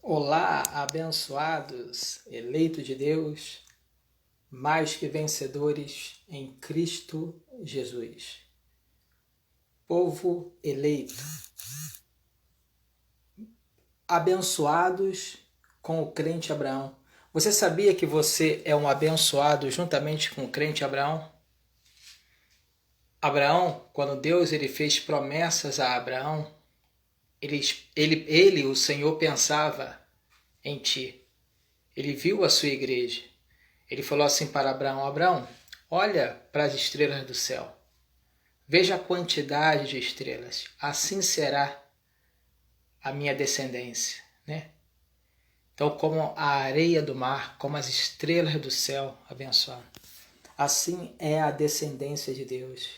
Olá, abençoados, eleitos de Deus, mais que vencedores em Cristo Jesus. Povo eleito, abençoados com o crente Abraão. Você sabia que você é um abençoado juntamente com o crente Abraão? Abraão, quando Deus fez promessas a Abraão, o Senhor, pensava em ti. Ele viu a sua igreja. Ele falou assim para Abraão: Abraão, olha para as estrelas do céu. Veja a quantidade de estrelas. Assim será a minha descendência, né? Então, como a areia do mar, como as estrelas do céu, abençoado. Assim é a descendência de Deus.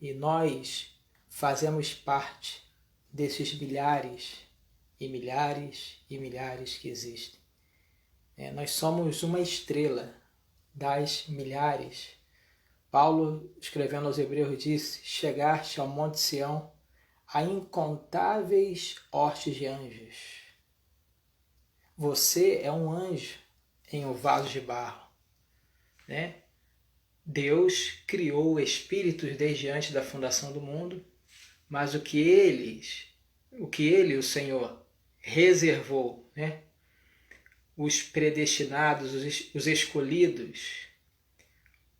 E nós fazemos parte desses milhares e milhares e milhares que existem. Nós somos uma estrela das milhares. Paulo, escrevendo aos Hebreus, disse: chegaste ao Monte Sião a incontáveis hostes de anjos. Você é um anjo em um vaso de barro, né? Deus criou espíritos desde antes da fundação do mundo, mas o que o Senhor, reservou, né? Os predestinados, os escolhidos,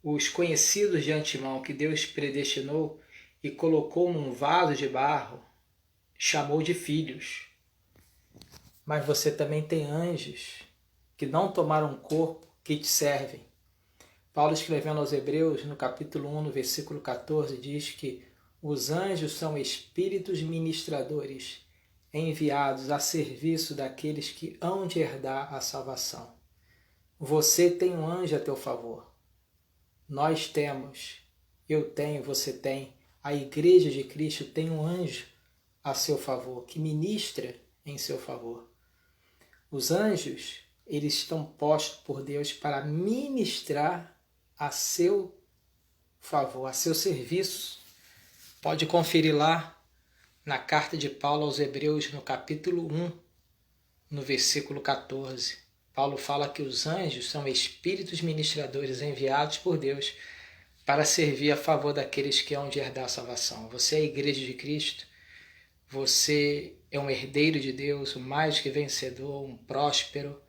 os conhecidos de antemão, que Deus predestinou e colocou num vaso de barro, chamou de filhos. Mas você também tem anjos que não tomaram corpo, que te servem. Paulo, escrevendo aos Hebreus, no capítulo 1, no versículo 14, diz que os anjos são espíritos ministradores enviados a serviço daqueles que hão de herdar a salvação. Você tem um anjo a teu favor. Nós temos, eu tenho, você tem, a Igreja de Cristo tem um anjo a seu favor, que ministra em seu favor. Os anjos, eles estão postos por Deus para ministrar a seu favor, a seu serviço. Pode conferir lá na carta de Paulo aos Hebreus, no capítulo 1, no versículo 14. Paulo fala que os anjos são espíritos ministradores enviados por Deus para servir a favor daqueles que hão de herdar a salvação. Você é a Igreja de Cristo, você é um herdeiro de Deus, um mais que vencedor, um próspero.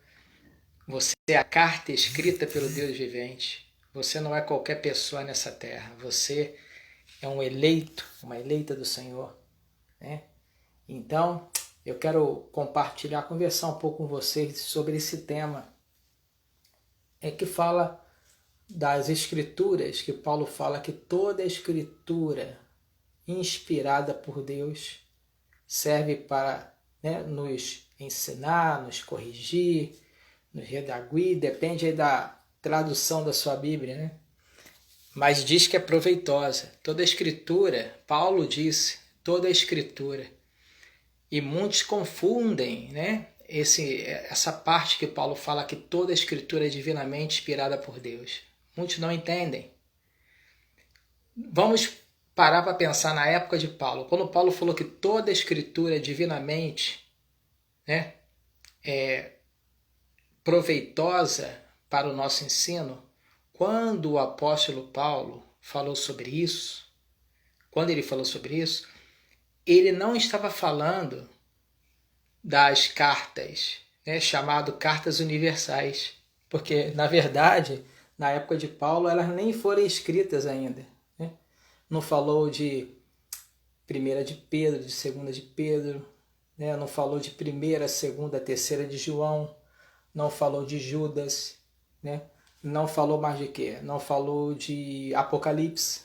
Você é a carta escrita pelo Deus vivente. Você não é qualquer pessoa nessa terra. Você é um eleito, uma eleita do Senhor, né? Então, eu quero compartilhar, conversar um pouco com vocês sobre esse tema, que fala das Escrituras, que Paulo fala que toda a Escritura inspirada por Deus serve para, né, nos ensinar, nos corrigir, nos redarguir, depende aí da tradução da sua Bíblia, né? Mas diz que é proveitosa. Toda a Escritura, Paulo disse, toda a Escritura. E muitos confundem, né, essa parte que Paulo fala que toda a Escritura é divinamente inspirada por Deus. Muitos não entendem. Vamos parar para pensar na época de Paulo. Quando Paulo falou que toda a Escritura é divinamente, né, proveitosa para o nosso ensino, quando o apóstolo Paulo falou sobre isso, ele não estava falando das cartas, né, chamado cartas universais, porque, na verdade, na época de Paulo, elas nem foram escritas ainda, né? Não falou de 1ª de Pedro, de 2ª de Pedro, né? Não falou de 1ª, 2ª, 3ª de João, não falou de Judas, né? Não falou mais de quê? Não falou de Apocalipse.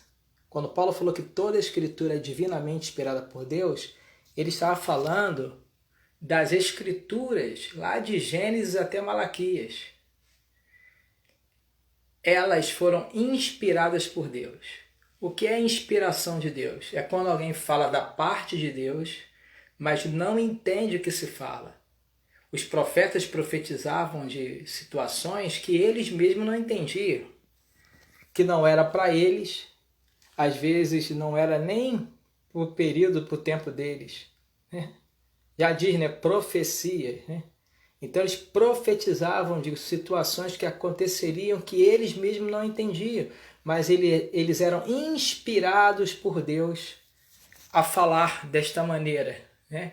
Quando Paulo falou que toda a Escritura é divinamente inspirada por Deus, ele estava falando das Escrituras, lá de Gênesis até Malaquias. Elas foram inspiradas por Deus. O que é inspiração de Deus? É quando alguém fala da parte de Deus, mas não entende o que se fala. Os profetas profetizavam de situações que eles mesmos não entendiam, que não era para eles, às vezes não era nem o período, para o tempo deles, né? Já diz, né, profecias, né? Então eles profetizavam de situações que aconteceriam que eles mesmos não entendiam, mas eles eram inspirados por Deus a falar desta maneira, né?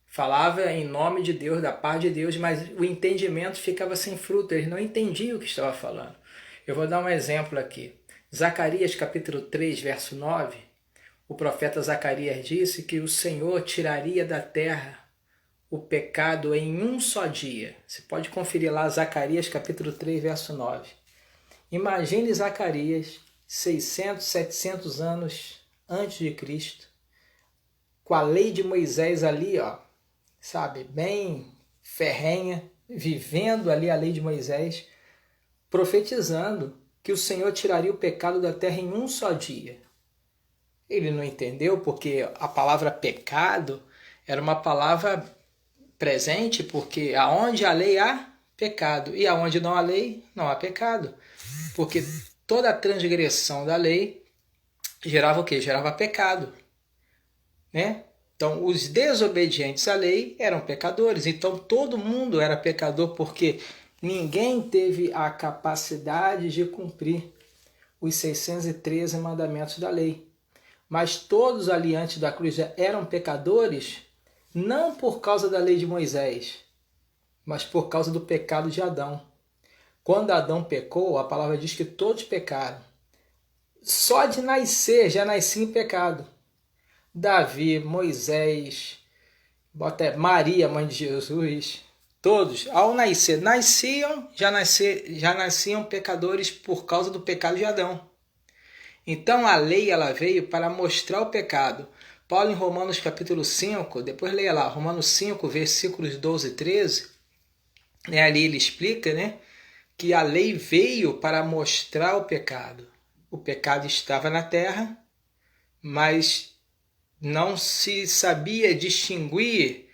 Falava em nome de Deus, da parte de Deus, mas o entendimento ficava sem fruto, eles não entendiam o que estava falando. Eu vou dar um exemplo aqui. Zacarias capítulo 3, verso 9, o profeta Zacarias disse que o Senhor tiraria da terra o pecado em um só dia. Você pode conferir lá Zacarias capítulo 3, verso 9. Imagine Zacarias 600, 700 anos antes de Cristo, com a lei de Moisés ali, ó, sabe, bem ferrenha, vivendo ali a lei de Moisés, profetizando que o Senhor tiraria o pecado da terra em um só dia. Ele não entendeu porque a palavra pecado era uma palavra presente, porque aonde há lei há pecado, e aonde não há lei não há pecado. Porque toda a transgressão da lei gerava o quê? Gerava pecado, né? Então, os desobedientes à lei eram pecadores. Então, todo mundo era pecador porque ninguém teve a capacidade de cumprir os 613 mandamentos da lei. Mas todos ali antes da cruz eram pecadores, não por causa da lei de Moisés, mas por causa do pecado de Adão. Quando Adão pecou, a palavra diz que todos pecaram. Só de nascer, já nascia em pecado. Davi, Moisés, Maria, mãe de Jesus, todos, ao nascer, já nasciam pecadores por causa do pecado de Adão. Então a lei ela veio para mostrar o pecado. Paulo em Romanos capítulo 5, depois leia lá, Romanos 5, versículos 12 e 13, né, ali ele explica, né, que a lei veio para mostrar o pecado. O pecado estava na terra, mas não se sabia distinguir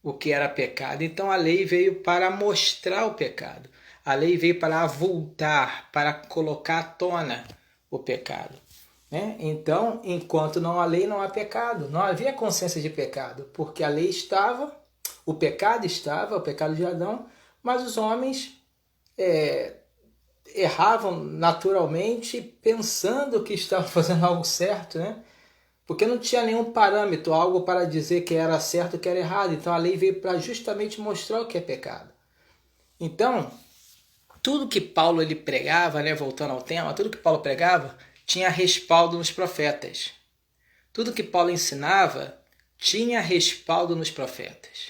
o que era pecado. Então a lei veio para mostrar o pecado. A lei veio para avultar, para colocar à tona o pecado. Né? Então, enquanto não há lei, não há pecado. Não havia consciência de pecado, porque a lei estava, o pecado de Adão, mas os homens erravam naturalmente pensando que estavam fazendo algo certo, né? Porque não tinha nenhum parâmetro, algo para dizer que era certo e que era errado. Então a lei veio para justamente mostrar o que é pecado. Então, tudo que Paulo ele pregava, né, voltando ao tema, tudo que Paulo pregava tinha respaldo nos profetas. Tudo que Paulo ensinava tinha respaldo nos profetas.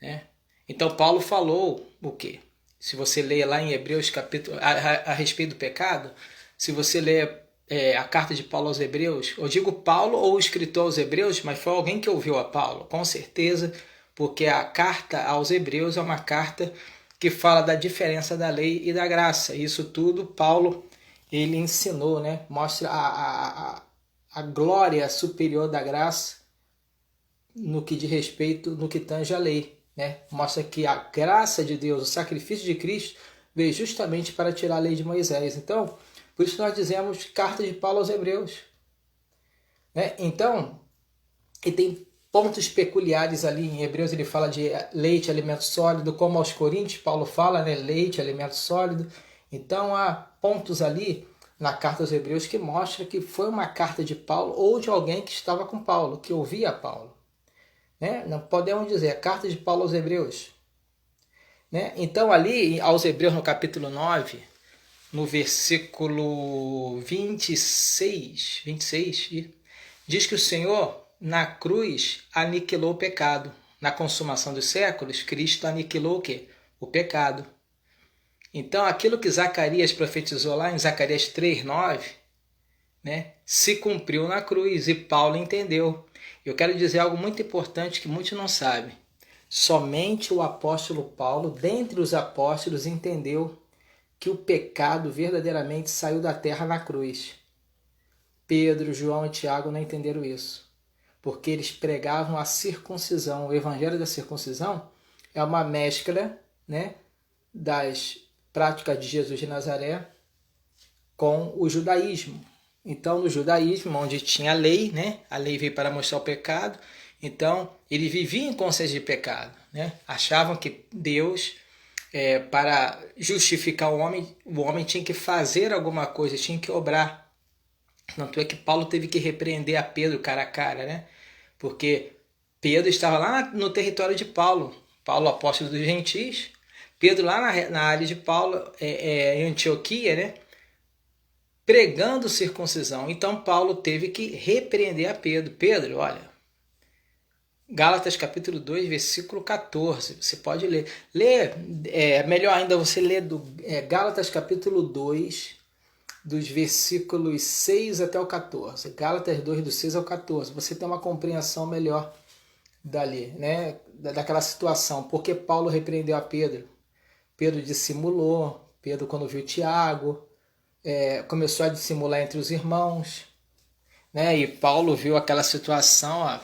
Né? Então Paulo falou o quê? Se você ler lá em Hebreus capítulo a respeito do pecado, se você ler a carta de Paulo aos Hebreus, eu digo Paulo ou o escritor aos Hebreus, mas foi alguém que ouviu a Paulo, com certeza, porque a carta aos Hebreus é uma carta que fala da diferença da lei e da graça. Isso tudo Paulo ele ensinou, né? Mostra a glória superior da graça no que diz respeito, no que tange a lei. Né? Mostra que a graça de Deus, o sacrifício de Cristo, veio justamente para tirar a lei de Moisés. Então, por isso nós dizemos carta de Paulo aos Hebreus. Né? Então, e tem pontos peculiares ali em Hebreus, ele fala de leite, alimento sólido, como aos Coríntios, Paulo fala, né? Leite, alimento sólido. Então, há pontos ali na carta aos Hebreus que mostra que foi uma carta de Paulo ou de alguém que estava com Paulo, que ouvia Paulo. Né? Não podemos dizer, a carta de Paulo aos Hebreus. Né? Então ali, aos Hebreus no capítulo 9, no versículo 26, diz que o Senhor na cruz aniquilou o pecado. Na consumação dos séculos, Cristo aniquilou o quê? O pecado. Então aquilo que Zacarias profetizou lá em Zacarias 3:9, né, se cumpriu na cruz e Paulo entendeu. Eu quero dizer algo muito importante que muitos não sabem. Somente o apóstolo Paulo, dentre os apóstolos, entendeu que o pecado verdadeiramente saiu da terra na cruz. Pedro, João e Tiago não entenderam isso, porque eles pregavam a circuncisão. O evangelho da circuncisão é uma mescla, né, das práticas de Jesus de Nazaré com o judaísmo. Então, no judaísmo, onde tinha a lei, né? A lei veio para mostrar o pecado. Então, ele vivia em consciência de pecado. né? Achavam que Deus, para justificar o homem tinha que fazer alguma coisa, tinha que obrar. Tanto é que Paulo teve que repreender a Pedro cara a cara, né? Porque Pedro estava lá no território de Paulo, Paulo apóstolo dos gentios, Pedro lá na área de Paulo, em Antioquia, né? Pregando circuncisão. Então Paulo teve que repreender a Pedro. Pedro, olha, Gálatas capítulo 2, versículo 14. Você pode ler. Melhor ainda você ler Gálatas capítulo 2, dos versículos 6 até o 14. Gálatas 2, do 6 ao 14. Você tem uma compreensão melhor dali, né? Daquela situação. Porque Paulo repreendeu a Pedro. Pedro dissimulou. Pedro, quando viu Tiago, começou a dissimular entre os irmãos, né? E Paulo viu aquela situação, ó,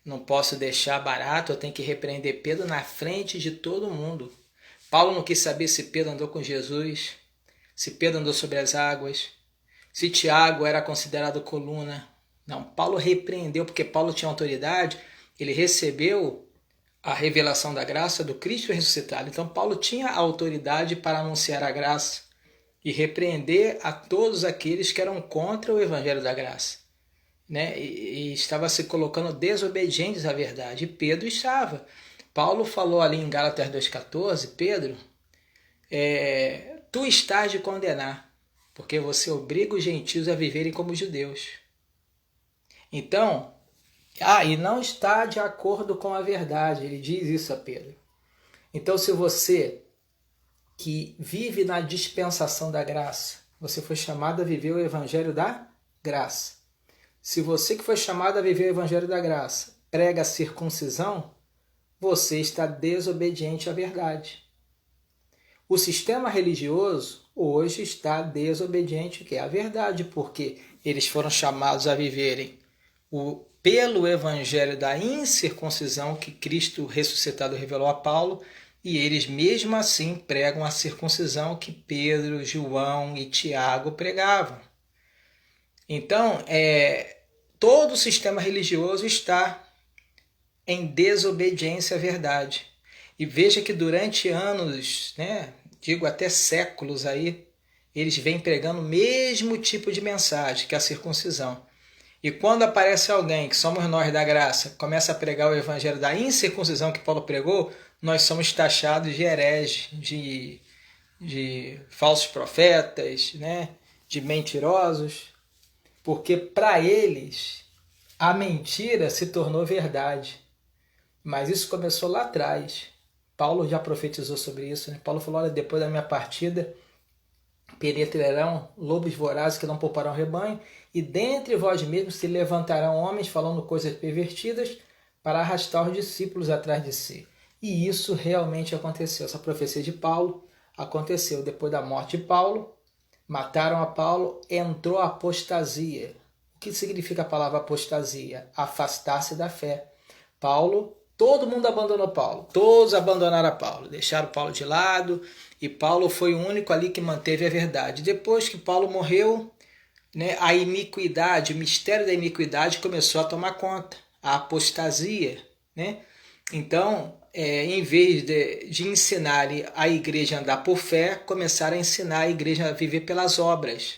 não posso deixar barato, eu tenho que repreender Pedro na frente de todo mundo. Paulo não quis saber se Pedro andou com Jesus, se Pedro andou sobre as águas, se Tiago era considerado coluna. Não, Paulo repreendeu, porque Paulo tinha autoridade, ele recebeu a revelação da graça do Cristo ressuscitado. Então Paulo tinha autoridade para anunciar a graça e repreender a todos aqueles que eram contra o evangelho da graça, né? E estava se colocando desobedientes à verdade. E Pedro estava. Paulo falou ali em Gálatas 2,14, Pedro, tu estás de condenar, porque você obriga os gentios a viverem como judeus. Então, e não está de acordo com a verdade, ele diz isso a Pedro. Então, se você que vive na dispensação da graça, você foi chamado a viver o evangelho da graça. Se você que foi chamado a viver o evangelho da graça prega a circuncisão, você está desobediente à verdade. O sistema religioso hoje está desobediente à verdade, porque eles foram chamados a viverem pelo evangelho da incircuncisão que Cristo ressuscitado revelou a Paulo, e eles mesmo assim pregam a circuncisão que Pedro, João e Tiago pregavam. Então, todo o sistema religioso está em desobediência à verdade. E veja que durante anos, né, digo até séculos aí, eles vêm pregando o mesmo tipo de mensagem, que é a circuncisão. E quando aparece alguém, que somos nós da graça, começa a pregar o evangelho da incircuncisão que Paulo pregou, nós somos taxados de hereges, de falsos profetas, né, de mentirosos, porque para eles a mentira se tornou verdade. Mas isso começou lá atrás. Paulo já profetizou sobre isso, né? Paulo falou, olha, depois da minha partida penetrarão lobos vorazes que não pouparão rebanho, e dentre vós mesmos se levantarão homens falando coisas pervertidas para arrastar os discípulos atrás de si. E isso realmente aconteceu. Essa profecia de Paulo aconteceu. Depois da morte de Paulo, mataram a Paulo, entrou a apostasia. O que significa a palavra apostasia? Afastar-se da fé. Todo mundo abandonou Paulo. Todos abandonaram a Paulo. Deixaram Paulo de lado. E Paulo foi o único ali que manteve a verdade. Depois que Paulo morreu, né, a iniquidade, o mistério da iniquidade começou a tomar conta. A apostasia, né? Então, em vez de ensinar a igreja a andar por fé, começaram a ensinar a igreja a viver pelas obras.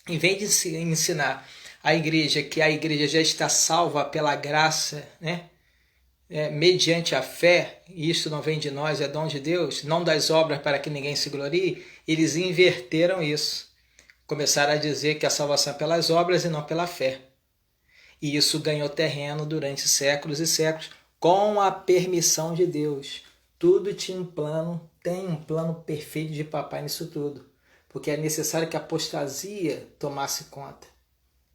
Em vez de ensinar a igreja que a igreja já está salva pela graça, né? Mediante a fé, e isso não vem de nós, é dom de Deus, não das obras para que ninguém se glorie, eles inverteram isso. Começaram a dizer que a salvação é pelas obras e não pela fé. E isso ganhou terreno durante séculos e séculos, com a permissão de Deus. Tudo tinha um plano, tem um plano perfeito de papai nisso tudo. Porque é necessário que a apostasia tomasse conta,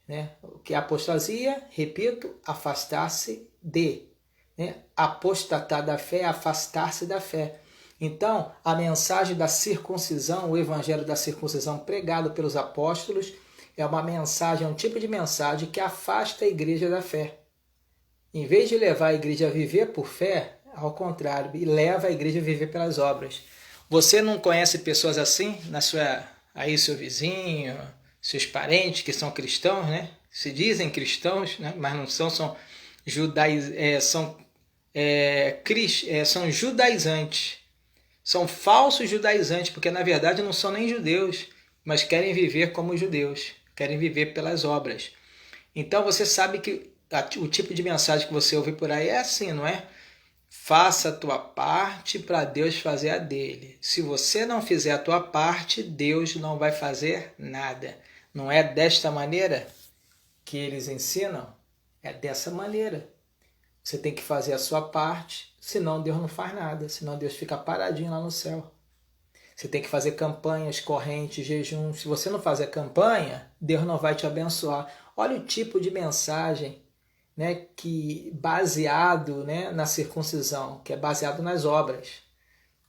né? O que é apostasia? Repito, afastar-se de. Né? Apostatar da fé é afastar-se da fé. Então, a mensagem da circuncisão, o evangelho da circuncisão pregado pelos apóstolos, é uma mensagem, é um tipo de mensagem que afasta a igreja da fé. Em vez de levar a igreja a viver por fé, ao contrário, leva a igreja a viver pelas obras. Você não conhece pessoas assim? Aí seu vizinho, seus parentes que são cristãos, né? Se dizem cristãos, né? Mas não são, são são judaizantes, são falsos judaizantes, porque na verdade não são nem judeus, mas querem viver como judeus, querem viver pelas obras. Então você sabe que o tipo de mensagem que você ouve por aí é assim, não é? Faça a tua parte para Deus fazer a dele. Se você não fizer a tua parte, Deus não vai fazer nada. Não é desta maneira que eles ensinam? É dessa maneira. Você tem que fazer a sua parte, senão Deus não faz nada, senão Deus fica paradinho lá no céu. Você tem que fazer campanhas, correntes, jejuns. Se você não fazer campanha, Deus não vai te abençoar. Olha o tipo de mensagem, né, que baseado, né, na circuncisão, que é baseado nas obras.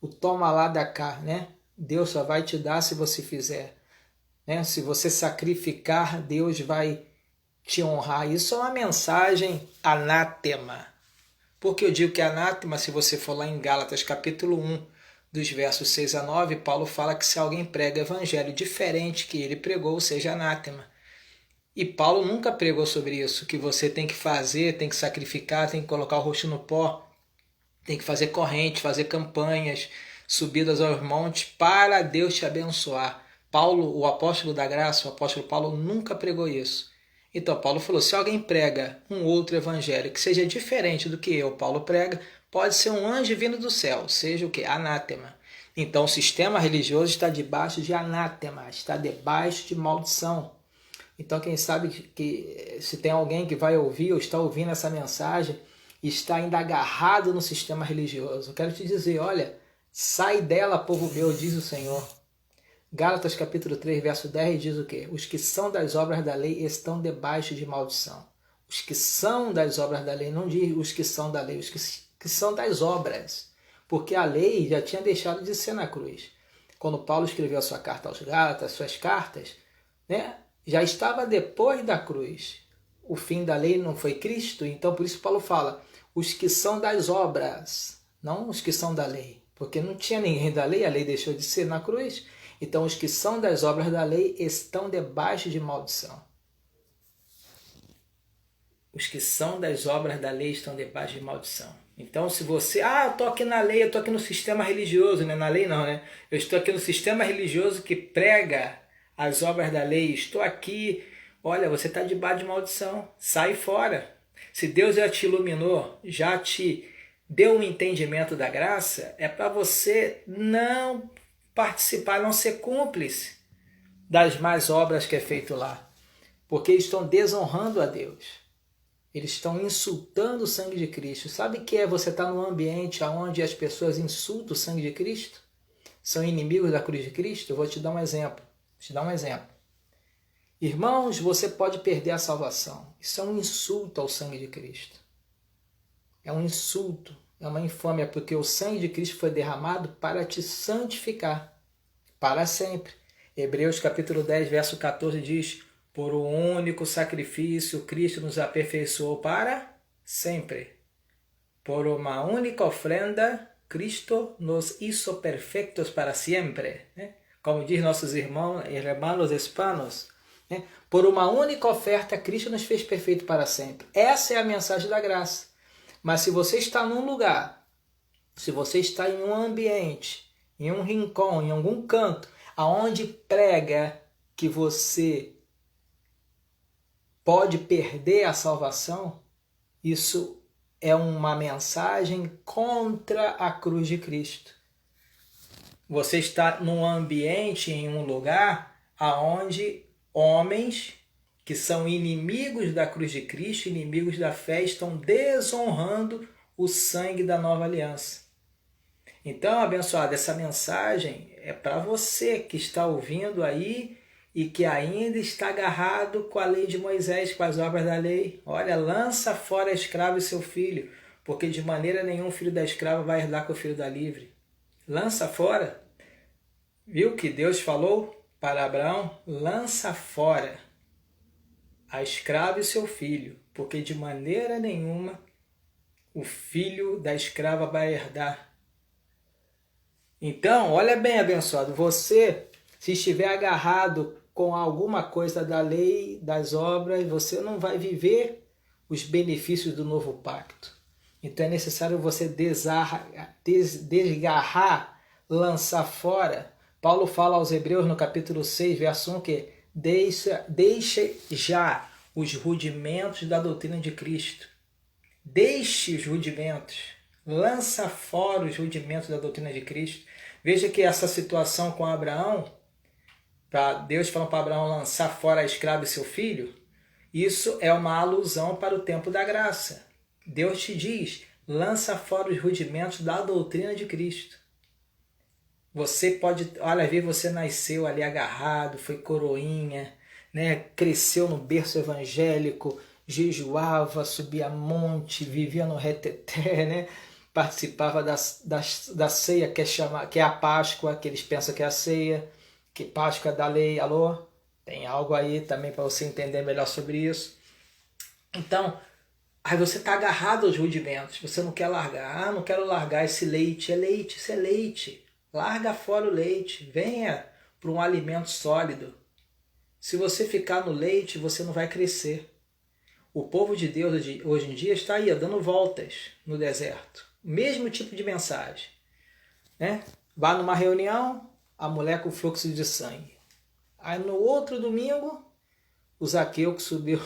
O toma lá da cá, né? Deus só vai te dar se você fizer. Né? Se você sacrificar, Deus vai te honrar. Isso é uma mensagem anátema. Por que eu digo que é anátema? Se você for lá em Gálatas capítulo 1, dos versos 6 a 9, Paulo fala que se alguém prega evangelho diferente que ele pregou, seja anátema. E Paulo nunca pregou sobre isso, que você tem que fazer, tem que sacrificar, tem que colocar o rosto no pó, tem que fazer corrente, fazer campanhas, subidas aos montes para Deus te abençoar. Paulo, o apóstolo da graça, o apóstolo Paulo nunca pregou isso. Então Paulo falou, se alguém prega um outro evangelho que seja diferente do que Paulo prega, pode ser um anjo vindo do céu, seja o que? Anátema. Então o sistema religioso está debaixo de anátema, está debaixo de maldição. Então quem sabe que se tem alguém que vai ouvir ou está ouvindo essa mensagem e está ainda agarrado no sistema religioso, eu quero te dizer, olha, sai dela, povo meu, diz o Senhor. Gálatas capítulo 3, verso 10 diz o quê? Os que são das obras da lei estão debaixo de maldição. Os que são das obras da lei, não diz os que são da lei, os que são das obras. Porque a lei já tinha deixado de ser na cruz. Quando Paulo escreveu a sua carta aos Gálatas, suas cartas, né, já estava depois da cruz. O fim da lei não foi Cristo, então por isso Paulo fala, os que são das obras, não os que são da lei. Porque não tinha ninguém da lei, a lei deixou de ser na cruz. Então, os que são das obras da lei estão debaixo de maldição. Os que são das obras da lei estão debaixo de maldição. Então, se você... eu estou aqui na lei, eu estou aqui no sistema religioso, né? Na lei não, né? Eu estou aqui no sistema religioso que prega as obras da lei. Estou aqui... Olha, você está debaixo de maldição. Sai fora. Se Deus já te iluminou, já te deu um entendimento da graça, é para você não participar, não ser cúmplice das más obras que é feito lá. Porque eles estão desonrando a Deus. Eles estão insultando o sangue de Cristo. Sabe o que é você estar num ambiente onde as pessoas insultam o sangue de Cristo? São inimigos da cruz de Cristo? Eu vou te dar um exemplo. Irmãos, você pode perder a salvação. Isso é um insulto ao sangue de Cristo. É um insulto. É uma infâmia, porque o sangue de Cristo foi derramado para te santificar para sempre. Hebreus capítulo 10, verso 14 diz, por um único sacrifício Cristo nos aperfeiçoou para sempre. Por uma única ofrenda Cristo nos hizo perfectos para sempre. Como diz nossos irmãos hispanos, por uma única oferta Cristo nos fez perfeito para sempre. Essa é a mensagem da graça. Mas se você está num lugar, se você está em um ambiente, em um rincão, em algum canto, aonde prega que você pode perder a salvação, isso é uma mensagem contra a cruz de Cristo. Você está num ambiente, em um lugar, aonde homens que são inimigos da cruz de Cristo, inimigos da fé, estão desonrando o sangue da nova aliança. Então, abençoado, essa mensagem é para você que está ouvindo aí e que ainda está agarrado com a lei de Moisés, com as obras da lei. Olha, lança fora a escrava e seu filho, porque de maneira nenhuma o filho da escrava vai herdar com o filho da livre. Lança fora. Viu que Deus falou para Abraão? Lança fora a escrava e seu filho, porque de maneira nenhuma o filho da escrava vai herdar. Então, olha bem, abençoado, você, se estiver agarrado com alguma coisa da lei, das obras, você não vai viver os benefícios do novo pacto. Então é necessário você desgarrar, lançar fora. Paulo fala aos Hebreus no capítulo 6, verso 1, que deixa já os rudimentos da doutrina de Cristo. Deixe os rudimentos. Lança fora os rudimentos da doutrina de Cristo. Veja que essa situação com Abraão, Deus falando para Abraão lançar fora a escrava e seu filho, isso é uma alusão para o tempo da graça. Deus te diz, lança fora os rudimentos da doutrina de Cristo. Você pode, olha, ver você nasceu ali agarrado, foi coroinha, né? Cresceu no berço evangélico, jejuava, subia monte, vivia no reteté, né? Participava da ceia que é a Páscoa, que eles pensam que é a ceia, que Páscoa é da lei, alô? Tem algo aí também para você entender melhor sobre isso. Então, aí você está agarrado aos rudimentos, você não quer largar. Ah, não quero largar esse leite, isso é leite. Larga fora o leite, venha para um alimento sólido. Se você ficar no leite, você não vai crescer. O povo de Deus hoje em dia está aí, dando voltas no deserto. Mesmo tipo de mensagem. Né? Vai numa reunião, a mulher com fluxo de sangue. Aí no outro domingo, o Zaqueu que subiu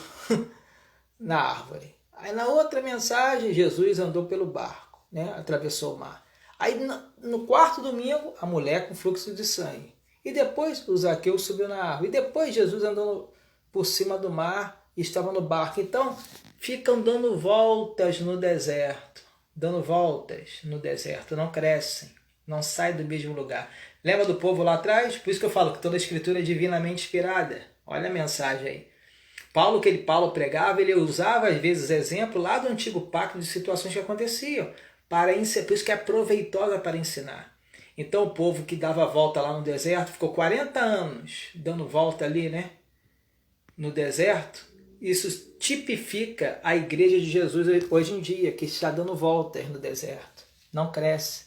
na árvore. Aí na outra mensagem, Jesus andou pelo barco, né? Atravessou o mar. Aí no quarto domingo, a mulher com fluxo de sangue. E depois o Zaqueu subiu na árvore. E depois Jesus andou por cima do mar e estava no barco. Então, ficam dando voltas no deserto. Dando voltas no deserto. Não crescem. Não saem do mesmo lugar. Lembra do povo lá atrás? Por isso que eu falo que toda a escritura é divinamente inspirada. Olha a mensagem aí. Paulo pregava, ele usava às vezes exemplo lá do antigo pacto de situações que aconteciam. Por isso que é proveitosa para ensinar. Então o povo que dava volta lá no deserto, ficou 40 anos dando volta ali, né? No deserto. Isso tipifica a igreja de Jesus hoje em dia, que está dando voltas no deserto. Não cresce,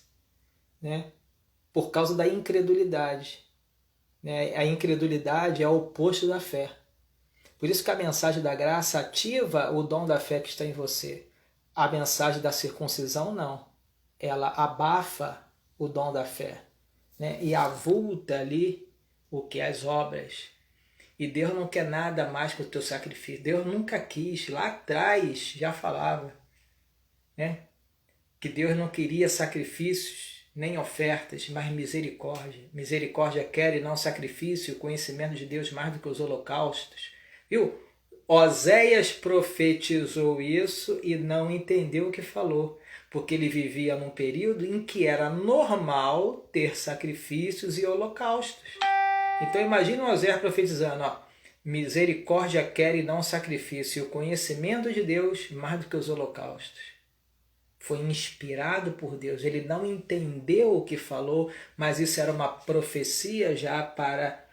né? Por causa da incredulidade. Né? A incredulidade é o oposto da fé. Por isso que a mensagem da graça ativa o dom da fé que está em você. A mensagem da circuncisão não. Ela abafa o dom da fé, né? E avulta ali o que é as obras. E Deus não quer nada mais que o teu sacrifício. Deus nunca quis, lá atrás já falava, né? Que Deus não queria sacrifícios nem ofertas, mas misericórdia. Misericórdia quer e não sacrifício, o conhecimento de Deus mais do que os holocaustos. Viu? Oséias profetizou isso e não entendeu o que falou, porque ele vivia num período em que era normal ter sacrifícios e holocaustos. Então imagina o Oséias profetizando, ó, misericórdia quer e não sacrifício, e o conhecimento de Deus mais do que os holocaustos. Foi inspirado por Deus, ele não entendeu o que falou, mas isso era uma profecia já para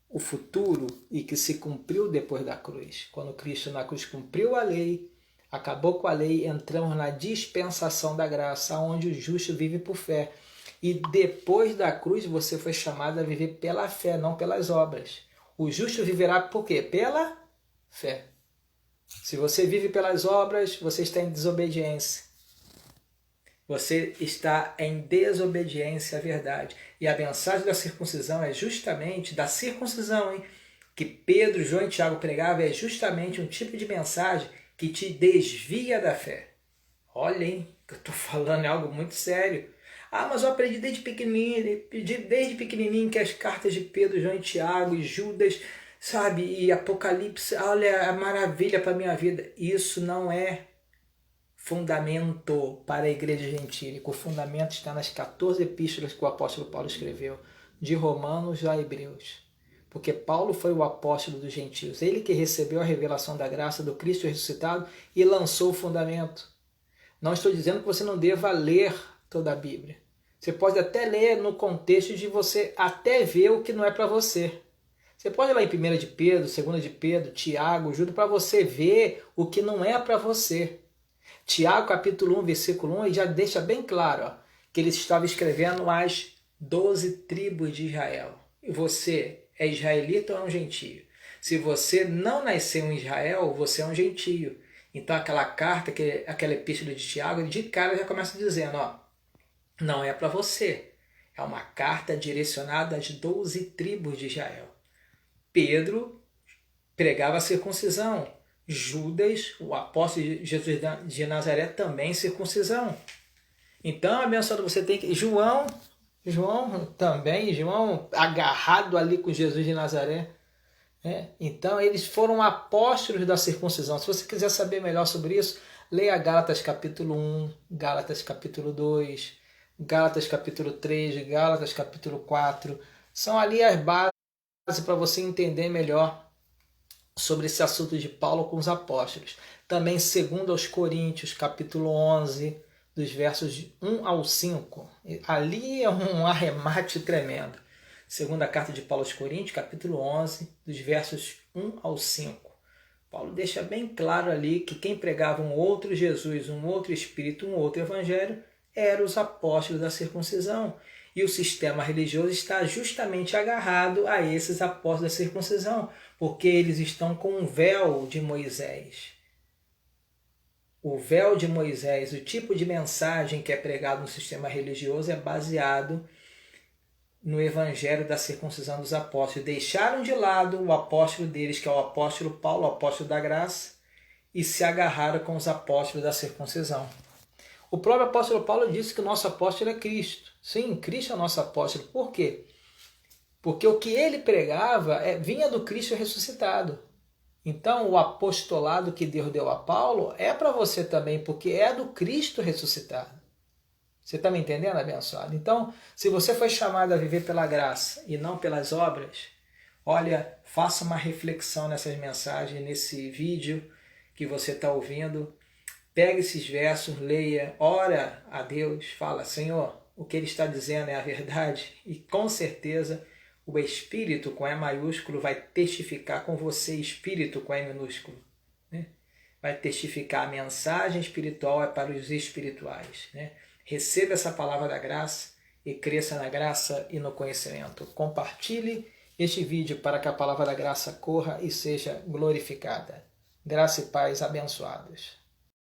o futuro e que se cumpriu depois da cruz. Quando Cristo na cruz cumpriu a lei, acabou com a lei, entramos na dispensação da graça, onde o justo vive por fé. E depois da cruz você foi chamado a viver pela fé, não pelas obras. O justo viverá por quê? Pela fé. Se você vive pelas obras, você está em desobediência. Você está em desobediência à verdade. E a mensagem da circuncisão é justamente, da circuncisão, hein, que Pedro, João e Tiago pregavam, é justamente um tipo de mensagem que te desvia da fé. Olha, hein, que eu estou falando é algo muito sério. Ah, mas eu aprendi desde pequenininho que as cartas de Pedro, João e Tiago e Judas, sabe, e Apocalipse, olha, a maravilha para a minha vida. Isso não é fundamento para a igreja gentílica. O fundamento está nas 14 epístolas que o apóstolo Paulo escreveu, de Romanos a Hebreus. Porque Paulo foi o apóstolo dos gentios, ele que recebeu a revelação da graça do Cristo ressuscitado e lançou o fundamento. Não estou dizendo que você não deva ler toda a Bíblia. Você pode até ler no contexto de você até ver o que não é para você. Você pode ir lá em 1 de Pedro, 2 de Pedro, Tiago, Judas, para você ver o que não é para você. Tiago, capítulo 1, versículo 1, ele já deixa bem claro, ó, que ele estava escrevendo às 12 tribos de Israel. E você é israelita ou é um gentio? Se você não nasceu em Israel, você é um gentio. Então aquela carta, aquela epístola de Tiago, de cara já começa dizendo, ó, não é para você. É uma carta direcionada às 12 tribos de Israel. Pedro pregava a circuncisão. Judas, o apóstolo de Jesus de Nazaré, também circuncisão. Então, abençoado, você tem que... João também, João agarrado ali com Jesus de Nazaré. Então, eles foram apóstolos da circuncisão. Se você quiser saber melhor sobre isso, leia Gálatas capítulo 1, Gálatas capítulo 2, Gálatas capítulo 3, Gálatas capítulo 4. São ali as bases para você entender melhor sobre esse assunto de Paulo com os apóstolos. Também 2 aos Coríntios, capítulo 11, dos versos 1 ao 5. Ali é um arremate tremendo. Segunda carta de Paulo aos Coríntios, capítulo 11, dos versos 1 ao 5. Paulo deixa bem claro ali que quem pregava um outro Jesus, um outro Espírito, um outro Evangelho, eram os apóstolos da circuncisão. E o sistema religioso está justamente agarrado a esses apóstolos da circuncisão, porque eles estão com um véu de Moisés. O véu de Moisés, o tipo de mensagem que é pregado no sistema religioso é baseado no evangelho da circuncisão dos apóstolos. Deixaram de lado o apóstolo deles, que é o apóstolo Paulo, o apóstolo da graça, e se agarraram com os apóstolos da circuncisão. O próprio apóstolo Paulo disse que o nosso apóstolo é Cristo. Sim, Cristo é o nosso apóstolo. Por quê? Porque o que ele pregava vinha do Cristo ressuscitado. Então, o apostolado que Deus deu a Paulo é para você também, porque é do Cristo ressuscitado. Você está me entendendo, abençoado? Então, se você foi chamado a viver pela graça e não pelas obras, olha, faça uma reflexão nessas mensagens, nesse vídeo que você está ouvindo. Pega esses versos, leia, ora a Deus, fala, Senhor, o que Ele está dizendo é a verdade, e com certeza o Espírito com E maiúsculo vai testificar com você, Espírito com E minúsculo. Né? Vai testificar a mensagem espiritual é para os espirituais. Né? Receba essa palavra da graça e cresça na graça e no conhecimento. Compartilhe este vídeo para que a palavra da graça corra e seja glorificada. Graça e paz abençoados.